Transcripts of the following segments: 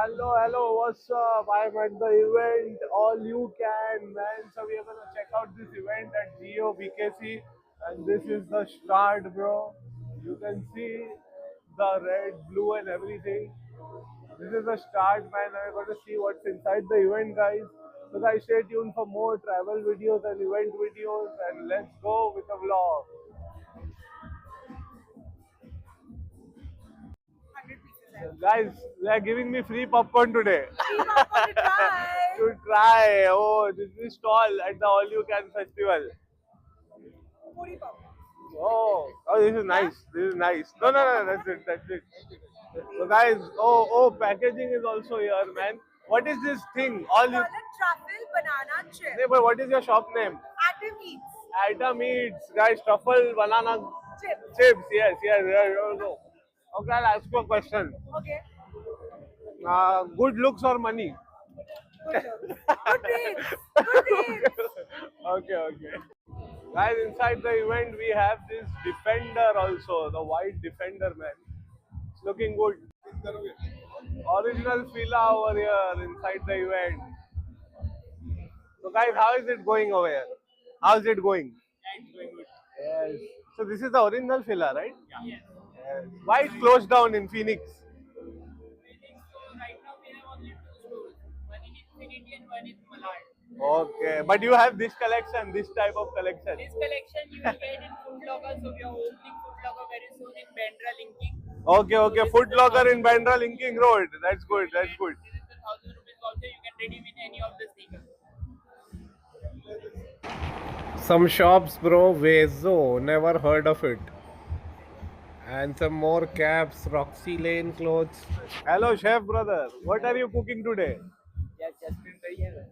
Hello, what's up? I'm at the event. All you can, man. So we are gonna check out this event at Geo BKC, and this is the start, bro. You can see the red, blue, and everything. This is the start, man. I'm gonna see what's inside the event, guys. So guys, stay tuned for more travel videos and event videos, and let's go with the vlog. Guys, they are giving me free popcorn today. Free popcorn to try. To try. Oh, this is stall at the All You Can Festival. Puri popcorn. Oh, this is nice. This is nice. No, that's it. That's it. So guys, packaging is also here, man. What is this thing? All you. Call it truffle banana chip. Hey, but what is your shop name? Atom Eats. Item Eats, guys. Truffle banana Chip. chips. Yes. Also. Okay, I'll ask you a question. Okay. Good looks or money? Good looks. Good deeds. Good deeds. Okay. Guys, inside the event we have this Defender also, the white Defender, man. It's looking good. Original Fila over here inside the event. So guys, how is it going over here? How is it going? Yes. So this is the original Fila, right? Yes. Why it's closed down in Phoenix? Right now we have only two stores, one in Infinity and one in Malad. Okay, but you have this collection, this type of collection. This collection you will get in Foot Locker, so we are opening Foot Locker very soon in Bandra Linking. Okay. Foot Locker in Bandra Linking Road. That's good. This is the 1,000 rupees also, you can redeem in any of the sneakers. Some shops, bro. Vezo, never heard of it. And some more caps, Roxy Lane clothes. Hello, chef brother. What are you cooking today? Yes, just in the year.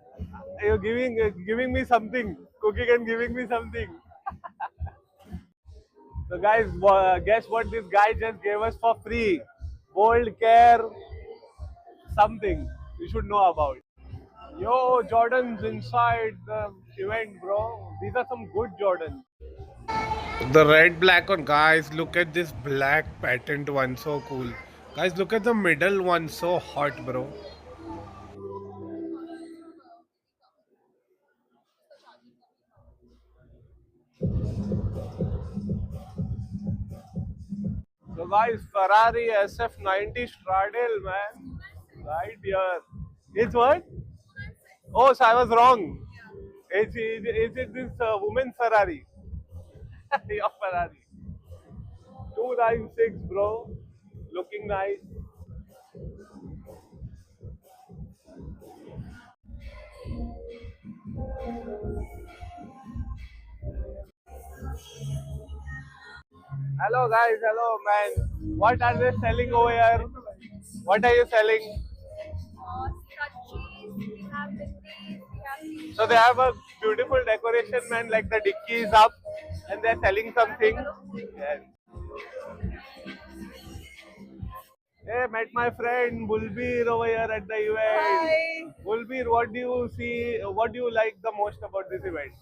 You're giving me something. Cooking and giving me something. So guys, guess what this guy just gave us for free? Bold Care something you should know about. Yo, Jordans inside the event, bro. These are some good Jordans. The red black one, guys. Look at this black patent one, so cool. Guys, look at the middle one, so hot, bro. So guys, Ferrari SF90 Stradale, man. Right here. It's what? Oh, so I was wrong. Is it this woman's Ferrari? Your Ferrari. 296, bro. Looking nice. Hello guys, hello man. What are they selling over here? What are you selling? Scrunchies. We have bindis. We have these. So they have a beautiful decoration, man. Like the dicky is up, and they're selling something. Yes. Hey, met my friend Bulbir over here at the event. Hi. Bulbir, what do you see? What do you like the most about this event?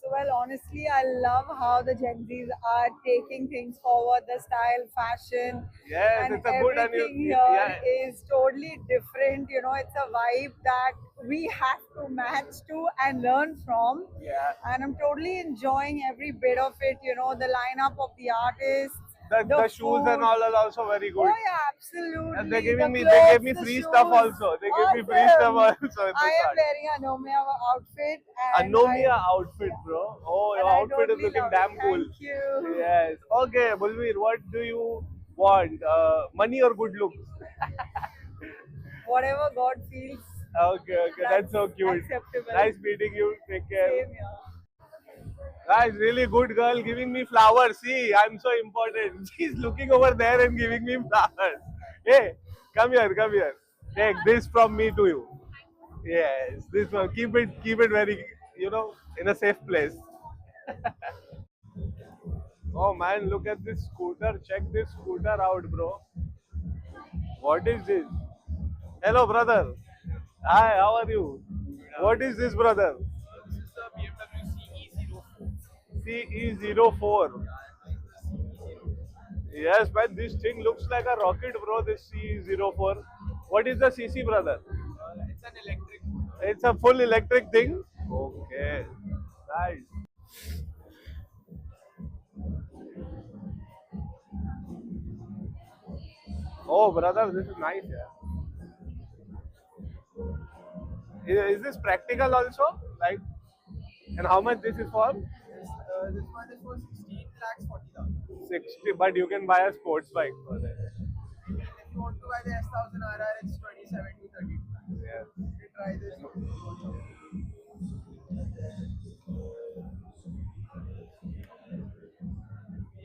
So, well, honestly, I love how the Gen Zs are taking things forward, the style, fashion, Yes, and it's a good and everything you, here yeah, is totally different. You know, it's a vibe that we have to match to and learn from. yeah. And I'm totally enjoying every bit of it. You know, the lineup of the artists, The shoes and food. all are also very good. Oh yeah, absolutely. And they're The giving me, they clothes, gave me the free shoes. stuff also. They gave me free stuff Awesome. also. At the I am start. wearing a Nomia outfit. And Anomia outfit, bro. Oh, your I outfit is totally looking love damn it. cool. Thank you. Yes. Okay, Bulvir, what do you want? Money or good looks? Whatever God feels. Okay, that's so cute. Acceptable. Nice meeting you. Take care. Same here. Guys, really good girl giving me flowers. See, I'm so important. She's looking over there and giving me flowers. Hey, come here. Take this from me to you. Yes, this one. Keep it very, in a safe place. Oh man, look at this scooter. Check this scooter out, bro. What is this? Hello, brother. Hi, how are you? What is this, brother? This is the BMW CE04. Yes, man, this thing looks like a rocket, bro. This CE04. What is the CC, brother? It's an electric. It's a full electric thing. Okay, nice. Oh, brother, this is nice. Yeah. Is this practical also? Like, and how much this is for? This one is for 16 lakhs 40,000. 60, but you can buy a sports bike for that. If you want to buy the S1000RR, it's 27 to 30 lakhs. Yes. You try this.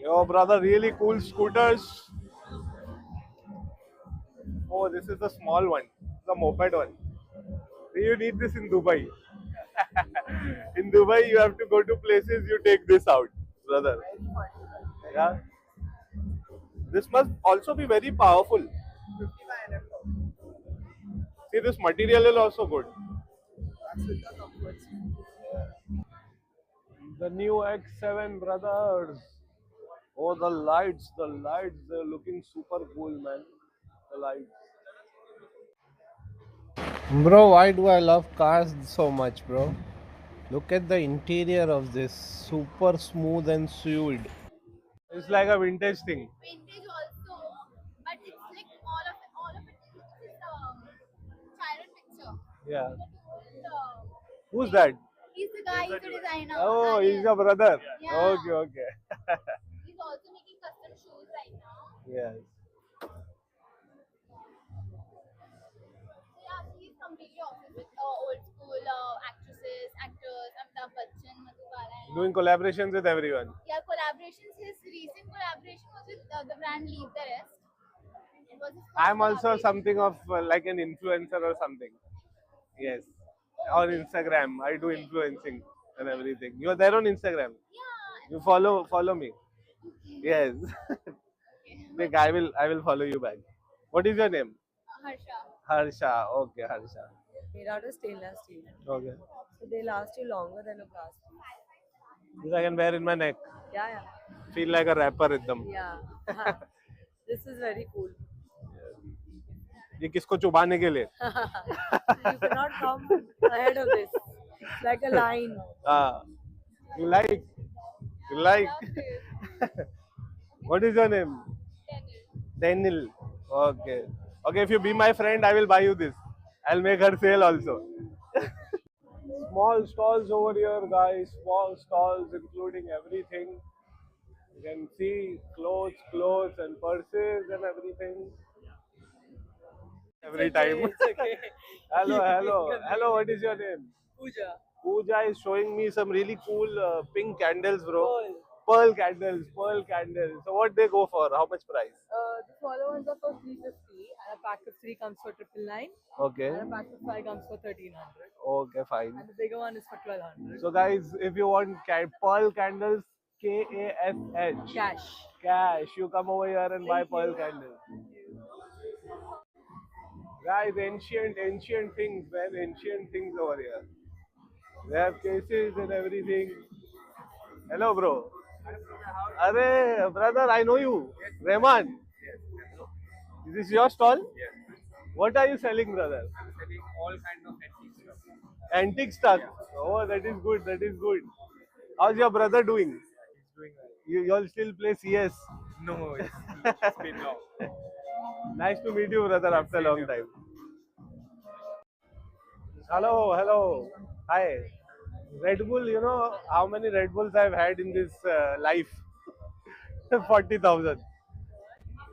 Yo, brother, really cool scooters. Oh, this is the small one, the moped one. You need this in Dubai. In Dubai, you have to go to places, you take this out, brother. Very fun. Yeah. This must also be very powerful. 55 NF. See, this material is also good. That's with the comforts. The new X7, brothers. Oh, the lights, they're looking super cool, man. The lights. Bro, why do I love cars so much, bro? Look at the interior of this, super smooth and fluid. It's like a vintage thing. Vintage also, but it's like all of it is childhood picture. Yeah. The old, Who's that? he's the guy, he's the designer. Oh, Aryan. he's your brother. Yeah. Okay, okay. He's also making custom shoes right now. Yes. So yeah, he's completely obsessed with old school actresses, actors, Amitabh Bachchan, Madhubala. And Doing collaborations with everyone. yeah, collaborations. His recent collaboration was with the brand Leave the Rest. It was his first I'm also collaboration. something of like an influencer or something. Yes. On Instagram, I do influencing and everything. You're there on Instagram. Yeah. You follow me. Okay. Yes. Like, I will follow you back. What is your name? Harsha. Harsha. Okay, Harsha. Made out of stainless steel. Okay. So they last you longer than a plastic. This I can wear in my neck. Yeah, Feel like a rapper with them. yeah. This is very cool. ये किसको चुबाने के लिए? You cannot come ahead of this. It's like a line. Ah, you like? You like? What is your name? Daniel. Okay. Okay, if you be my friend, I will buy you this. I'll make her sale also. Small stalls over here, guys. Small stalls including everything. You can see clothes and purses and everything. Every time. Hello. What is your name? Puja. Pooja is showing me some really cool pink candles, bro. Pearl candles. So what they go for? How much price? The smaller ones are for 350 and a pack of 3 comes for 999 Okay. and a pack of 5 comes for 1300 Okay, fine. and the bigger one is for 1200. So guys, if you want pearl candles, KASH. Cash. You come over here and buy pearl candles. Guys, ancient things, man. Ancient things over here. They have cases and everything. Hello, bro. Arey, brother, I know you. Rehman. Is this your stall? Yes. What are you selling, brother? I'm selling all kinds of antique stuff. Antique stuff. Oh, that is good. How's your brother doing? He's doing well. You all still play CS? No, it's been long. Nice to meet you, brother, after a long time. Hello. Hi. Red Bull, you know how many Red Bulls I've had in this life? 40,000.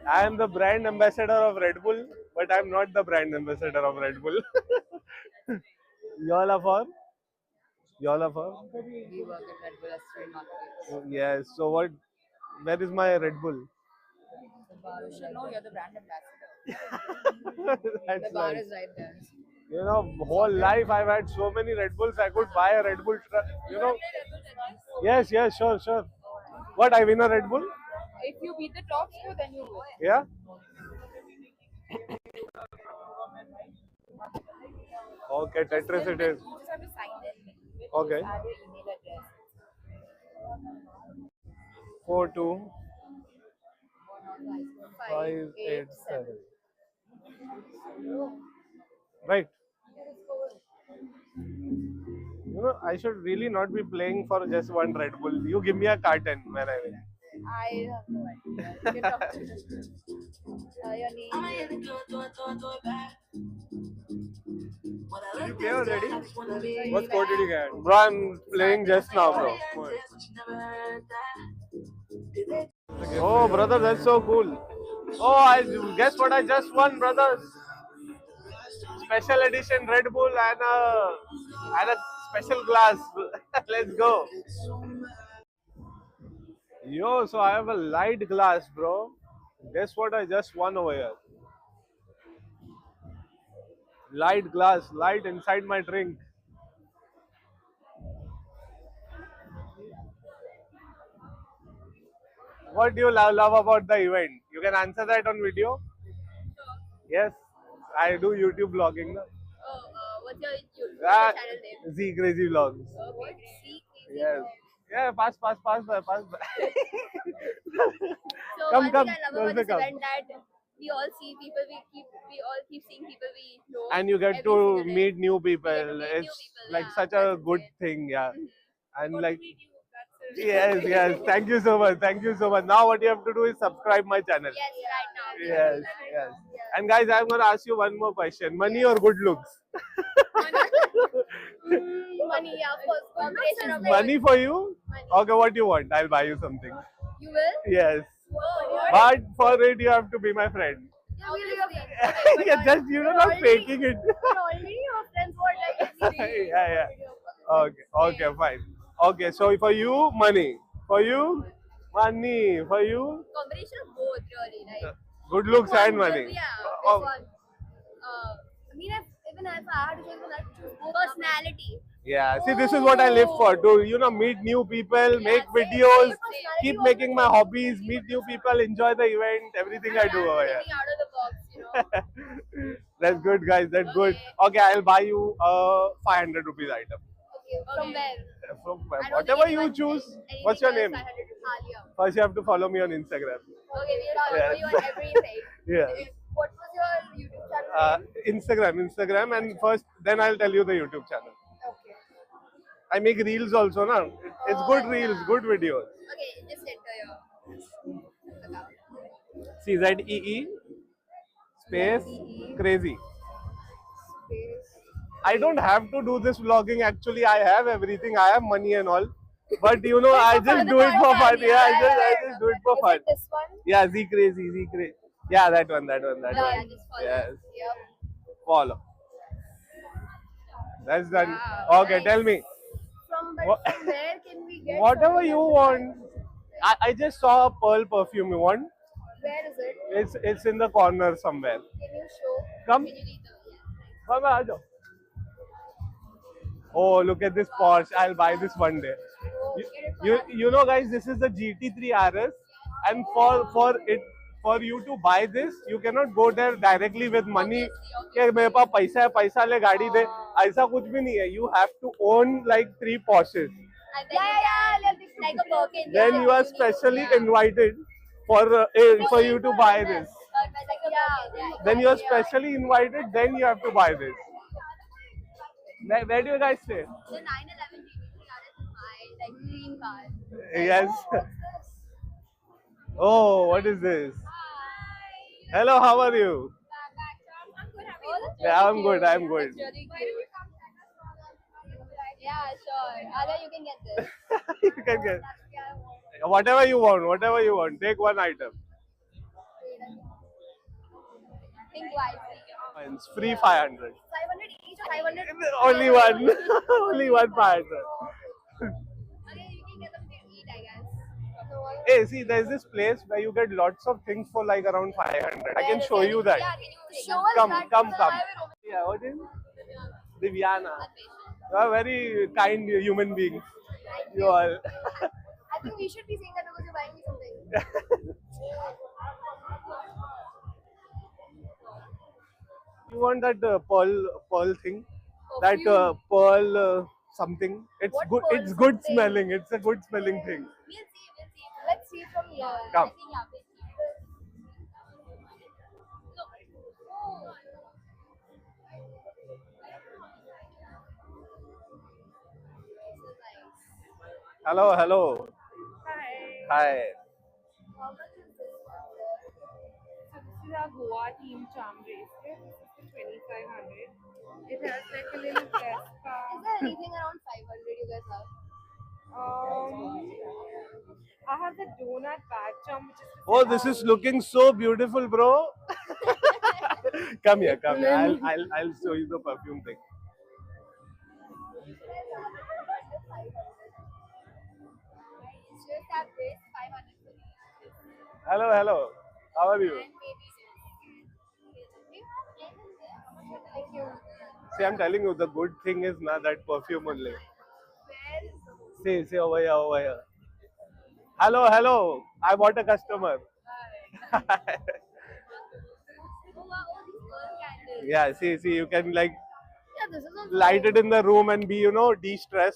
I am the brand ambassador of Red Bull, but I'm not the brand ambassador of Red Bull. Y'all are for? We work at Red Bull Street Market. Yes. So what? Where is my Red Bull? The bar is right No, there. you're the brand ambassador. That's The bar nice. is right there. You know, whole life I've had so many Red Bulls. I could buy a Red Bull truck. You know. Yes, sure. What? I win a Red Bull? If you beat the top score, then you win. Yeah. Okay, Tetris it is. You just have to sign in. Okay. Add your email address. 42 587. 587. Right. You know, I should really not be playing for just one Red Bull. You give me a carton when I win. I have no idea. You can talk to your name. Did you play already? What score did you get? Bro, I'm playing just now, bro. Oh, brother, that's so cool. Oh, I guess what I just won, brothers. Special edition Red Bull and a special glass. Let's go. Yo, so I have a light glass, bro. Guess what I just won over here? Light glass, light inside my drink. What do you love about the event? You can answer that on video. Yes, I do YouTube vlogging. Na? Oh, what's your YouTube Ah, channel name? Z Crazy Vlogs. Okay, great. Yes. Yeah, pass by. So Come, one come, thing I love closer about this come. event that we all see people, we all keep seeing people we know. And you get every to single day. meet new people. We get to meet new It's people, like yeah, such a that's good it. thing, yeah. And Got like, to meet you. That's it. yes, yes. Thank you so much. Thank you so much. Now what you have to do is subscribe my channel. Yes, right now. we Yes, are- yes. And guys, I'm gonna ask you one more question: money or good looks? Money, yeah, of course. Combination of Money for you? Money. Okay, what do you want? I'll buy you something. You will? Yes. Oh, But for it, you have to be my friend. yeah, we'll be your friends. Yeah, just you're not faking it. We're already your friends. What like Yeah, yeah. Okay, okay, fine. Okay, so for you, money. For you, money. For you, Combination of both, really. Like, good looks one and will money. be, yeah, Oh, this one. I mean, even if I had to choose one, I'd choose both. Personality. yeah. See, this is what I live for. To meet new people, make videos, keep making my hobbies, meet new people, enjoy the event, everything I do over here. Thinking out of the box, you know. That's good, guys. That's good. Okay, I'll buy you a 500 rupees item. Okay, from where? From I don't whatever think you anyone- choose. anything What's your else name? I had to do Alia. First, you have to follow me on Instagram. Okay, we'll follow Yes. you on everything. Yeah. What was your YouTube channel? Instagram, and first, then I'll tell you the YouTube channel. Okay. I make reels also, na. It's Oh, good reels, yeah. good videos. Okay, just enter your account. CZEE space crazy. I don't have to do this vlogging. Actually, I have everything. I have money and all. But I just do it for fun. Yeah, I just do it for fun. This one? Yeah, Z crazy. Yeah, that one. Yeah, just follow. Yes, Yep. follow. That's done. Wow, Okay, nice. tell me. From What- where can we get Whatever something you like want. I just saw a pearl perfume. You want? that? Where is it? It's in the corner somewhere. Can you show? Come. Can you read the Come, aajo. Oh, look at this Porsche. I'll buy this one day. You know, guys, this is the GT3 RS, and for you to buy this, you cannot go there directly with money. कि मेरे पास पैसा है, पैसा ले गाड़ी दे. ऐसा कुछ भी नहीं है. You have to own like 3 Porsches. Like a Birkin. Then you are specially invited for you to buy this. Then you are specially invited. Then you have to buy this. Where do you guys stay? The 911 GT3 RS is my like dream car. Yes. Oh, what is this? Hi. Hello, how are you? I'm good. How are you? Yeah, I'm good, I'm good. That's really cute. Yeah, sure. Alia, you can get this. You can get whatever you want. Take one item. Think wisely. It's free 500. 500 each or 500? Only one. Only one 500. Okay, you can get something to eat, I guess. Hey, see, there's this place where you get lots of things for like around 500. I can show you that. Yeah, can you show us Come, that? come, So come. I will open Yeah, what is? it. Divyana. Patient. You are very kind human beings. You all. I think we should be saying that because you're buying me something. You want that pearl thing? That Perfume. pearl something. It's What good. pearl It's good something? smelling. It's a good smelling thing. We'll see. Let's see from here. Come. I think, yeah, we'll see. Look. Oh, Hello, hello. Hi. Hi. How much is this one? So this is our Goa team charm bracelet. This is 2500. It has like a little press Is card. there anything around 500 you guys have? I have the donut bag charm, which is Oh, this is looking so beautiful, bro. Come here, come here. I'll show you the perfume thing. You guys have it under 500. It's just that this 500 for each. Hello, hello. How are you? And maybe this. Do you have anything there? How much are thank you? See, I'm telling you, the good thing is not that perfume only. Where is the See, over here, over here. Hello, hello. I bought a customer. Oh, wow, oh, these girl candles. Yeah, see, you can like Yeah, this is on light it in the room and be, de-stress.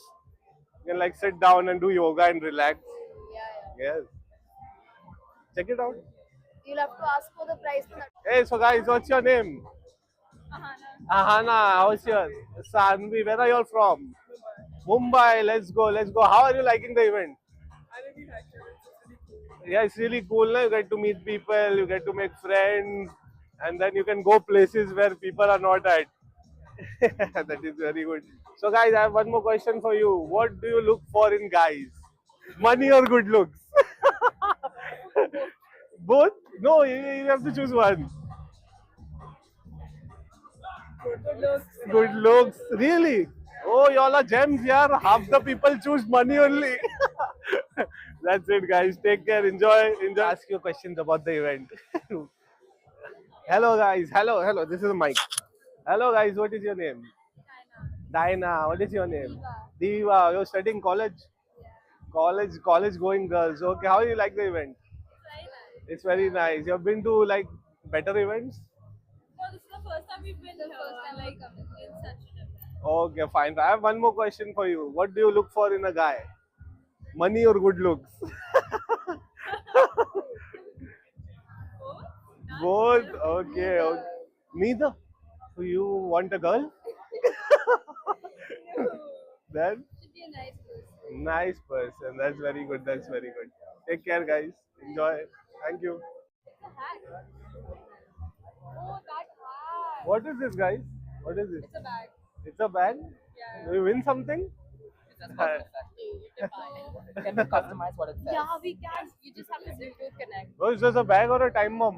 You can like sit down and do yoga and relax. Yeah. Yes. Check it out. You'll have to ask for the price for that. Hey, so guys, what's your name? Ahana, how's yours? Sanvi, where are you all from? Mumbai, let's go, let's go. How are you liking the event? Yeah, it's really cool. Na? You get to meet people, you get to make friends, and then you can go places where people are not at. That is very good. So, guys, I have one more question for you. What do you look for in guys? Money or good looks? Both? No, you have to choose one. Good looks, really? Oh, y'all are gems, yeah. Half the people choose money only. That's it, guys. Take care. Enjoy. Ask your questions about the event. Hello, guys. Hello. This is Mike. Hello, guys. What is your name? Diana. What is your name? Diva. You're studying college? College going girls. Okay. How do you like the event? It's very nice. You've been to like better events? No, this is the first time we've been The here. first time Like I come in such an event. Okay, fine. I have one more question for you. What do you look for in a guy? Money or good looks? Both? Okay. Neither. So you want a girl? Then Should be a nice person. nice person. That's very good. That's very good. Take care, guys. Enjoy. Thank you. It's a hat. Oh, that hat. What is this, guys? What is this? It's a bag. It's a bag. Yeah. Do you win something? It can be customized what it says. Yeah, we can. You just have to Bluetooth connect. Oh, is this a bag or a time bomb? I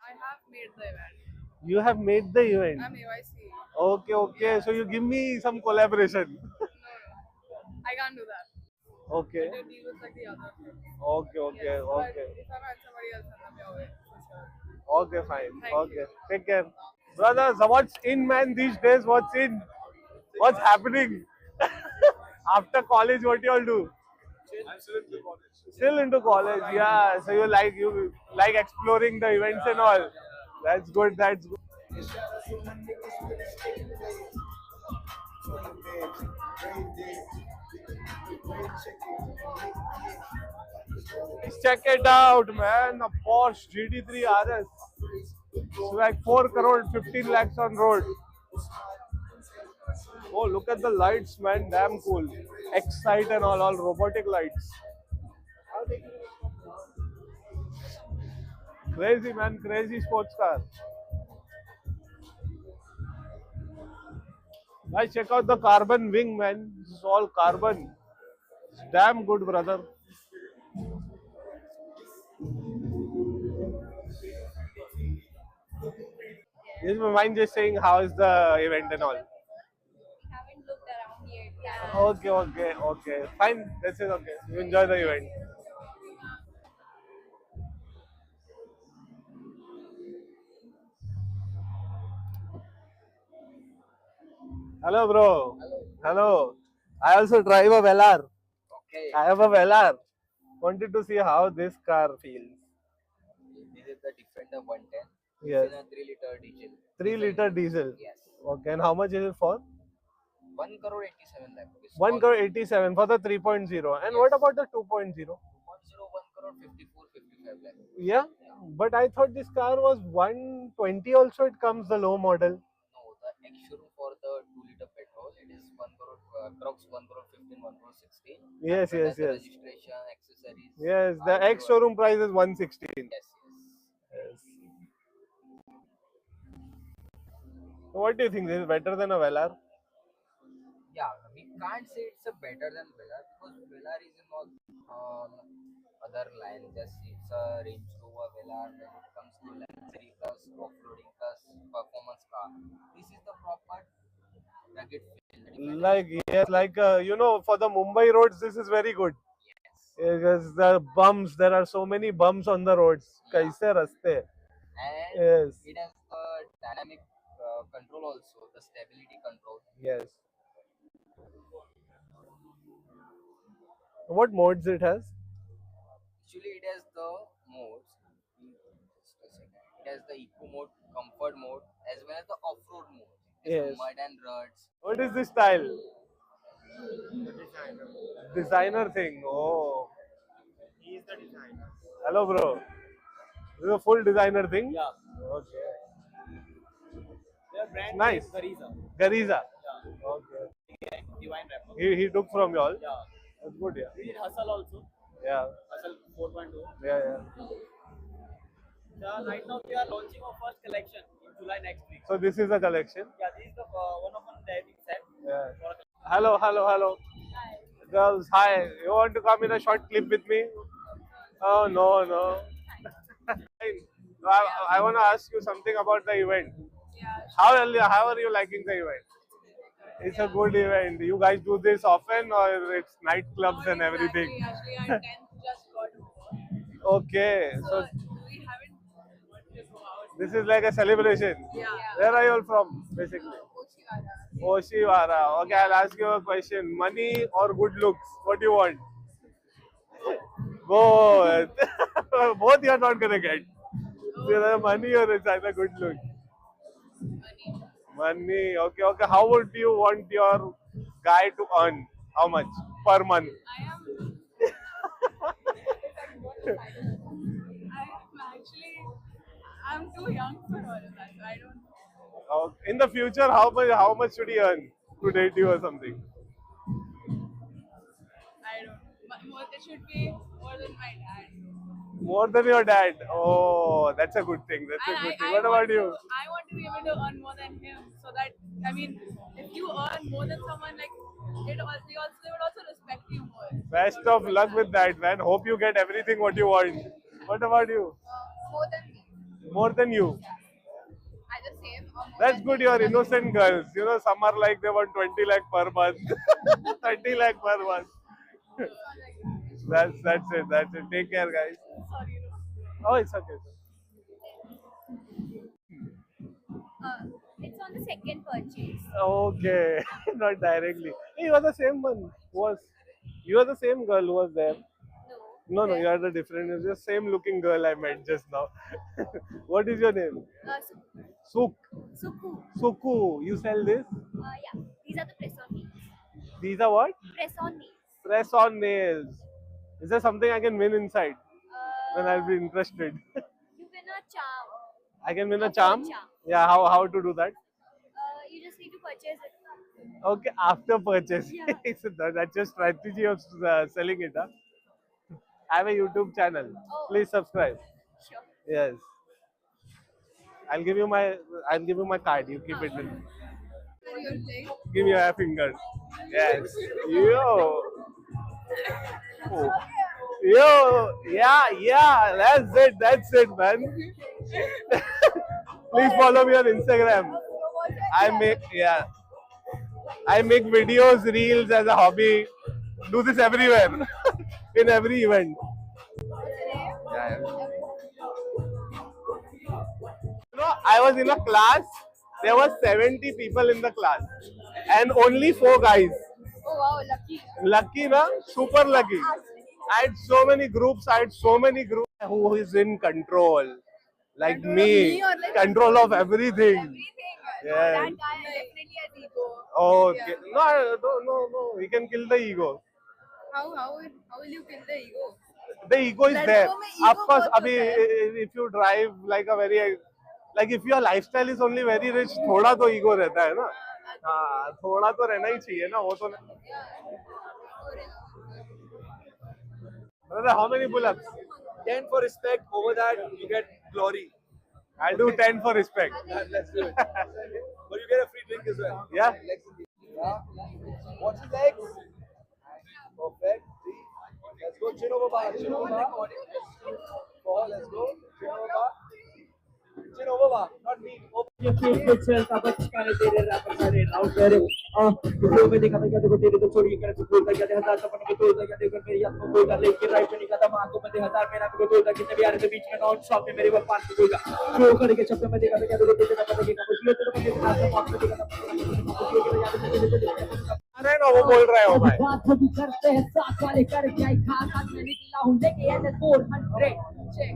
have made the event. You have made the event. I'm AYC. Okay. So you give me some collaboration. I can't do that. Okay. The deal is like the other. Okay. But if I met somebody else, then I'm your way for sure. Okay, fine. Thank Okay. you. Take care. Brothers, what's in, man, these days? What's in? What's happening? After college, what you all do? Still into college, yeah. So you like exploring the events and all. That's good. That's good. Please check it out, man. The Porsche GT3 RS. It's like 4 crore, 15 lakhs on road. Oh, look at the lights, man. Damn cool. Excite and all robotic lights. Crazy, man. Crazy sports car. Guys, check out the carbon wing, man. This is all carbon. It's damn good, brother. This is my mind just saying how is the event and all. We haven't looked around yet. Yeah. Okay. Fine. That's it. Okay. You enjoy the event. Hello, bro. Hello. I also drive a Velar. Okay. I have a Velar. Wanted to see how this car feels. This is the Defender 110. Yes. It's in a 3-liter diesel. 3-liter diesel. Yes. Okay. And how much is it for? 1 crore 87 lakh rupees. 1 crore 87 for the 3.0. And what about the 2.0? 1 crore 54, 55 lakh. Yeah. But I thought this car was 120 also. It comes the low model. No, the ex-showroom for the 2-liter petrol, it is 1 crore approx 1 crore 15, 1 crore 16. Yes, But yes, as the yes. registration, accessories. Yes, the RDO, ex showroom price is 116. Yes, yes. Yes. So what do you think? This is better than a Velar? Yeah, we can't say it's a better than Velar because Velar is not other line. Just it's a Range Rover Velar when it comes to luxury plus off-roading plus performance car. This is the proper rugged feel. Like, yes, like, for the Mumbai roads, this is very good. Yes. Because the bumps, there are so many bumps on the roads. Kaise raste? And Yes, it has the dynamic control also, the stability control. yes. What modes it has? Actually, it has the modes. Just a second. It has the eco mode, comfort mode, as well as the off-road mode. It has Yes. mud and ruts. What is this style? The designer. Designer thing. Oh. He is the designer. Hello, bro. This is a full designer thing? Yeah. Okay. Their brand Nice. is Gariza. Gariza. Yeah. Okay. Divine rapper. He took from y'all. Yeah. That's good, yeah. We did Hustle also. Yeah, Hustle 4.0. yeah, yeah. Yeah, right now we are launching our first collection in July next week. So this is a collection. Yeah, this is the one of one diving set. Yeah. For a Hello, hello, hello. Girls, hi. You want to come in a short clip with me? Oh, no, no. Fine. I want to ask you something about the event. How are you liking the event? It's a good event. You guys do this often or it's nightclubs and everything? Actually, our 10th just got over. Okay. So So we haven't wanted to go out. this is like a celebration. Yeah. Where are you all from, basically? Oshiwara. Okay, I'll ask you a question. Money or good looks? What do you want? Both. Both you are not gonna get. It's either money or it's either good look. Money. Money. Okay, okay. How would you want your guy to earn? How much per month? I am. I'm too young for all of that. So I don't know. In the future, how much should he earn to date you or something? I don't know. More, it should be more than my dad. More than your dad. Oh, that's a good thing. That's a good thing. What about you? I want to be able to earn more than him, so that I mean, if you earn more than someone, like they would also respect you more. Best of luck with that, man. Hope you get everything what you want. What about you? More than me. More than you. Either same or more That's than good. me. You're innocent girls. You know, some are like they want 20 lakh per month, 30 lakh per month. That's it. That's it. Take care, guys. Sorry, no. Oh, it's okay. It's on the second purchase. Okay, not directly. Hey, you are the same one. You are the same girl who was there? No. No, you are the different. You're the same looking girl I met just now. What is your name? Suk. Suku. Suku. You sell this? Yeah. These are the press-on nails. These are what? Press-on nails. Press on nails. Is there something I can win inside? Then I'll be Uh, interested. you win a charm. I can win a A charm? charm. Yeah, how to do that? You just need to purchase it. Okay, after purchase. Yeah. So that's your strategy of selling it, huh? I have a YouTube channel. Oh. Please subscribe. Sure. Yes. I'll give you my card. You keep it with me. Give me your finger. Yes. Yo. Oh. Yo. Yeah. That's it, man. Please follow me on Instagram. I make videos, reels as a hobby. Do this everywhere. In every event. Yeah. I was in a class. There were 70 people in the class, and only 4 guys. Oh wow, lucky. Lucky, na? Super lucky. I had so many groups. Who is in control, like me, or like control of everything. Everything. Yes. That guy definitely has ego. Okay. No. We can kill the ego. How will you kill the ego? The ego is Let's there. go में ego Of course, बहुत abhi, होता है. if you drive like if your lifestyle is only very rich, thoda to ego रहता है ना. हाँ थोड़ा तो रहना ही चाहिए ना, वो तो brother, how many pull-ups? 10 for respect. Over that, you get glory. I'll do 10 for respect. Let's do it. But you get a free drink as well. Yeah? Yeah. Watch his legs. Perfect. 3. Let's go. Chin over bar. Chin over bar. 4. Let's go. Chin over bar. Chin over bar. Not me. Over. ये face पे चलता बचकाने तेरे wrapper सारे राउट करे video में देखा था क्या देखो तेरे तो छोड़ी कर तू बोलता क्या हजार सपनों को तोड़ता क्या देखो मेरी याद में कोई लेके राइट पे निकला था मां को बंदे हजार मेरा को तोड़ता कितने भी यार के बीच में नॉन स्टॉप में मेरे वो पास को कोई शो करके चक्कर में देखा था क्या देखो तेरे पता देखा कुछ ये तो मुझे ना तो मां को देखा था अरे ना वो बोल रहा है वो भाई। बात भी करते हैं साथ वाले कर जाए खा खा मैं निकला हूं लेके एन 400 check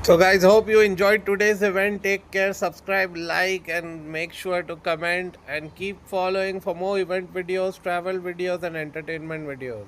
So guys, hope you enjoyed today's event. Take care, subscribe, like and make sure to comment and keep following for more event videos, travel videos and entertainment videos.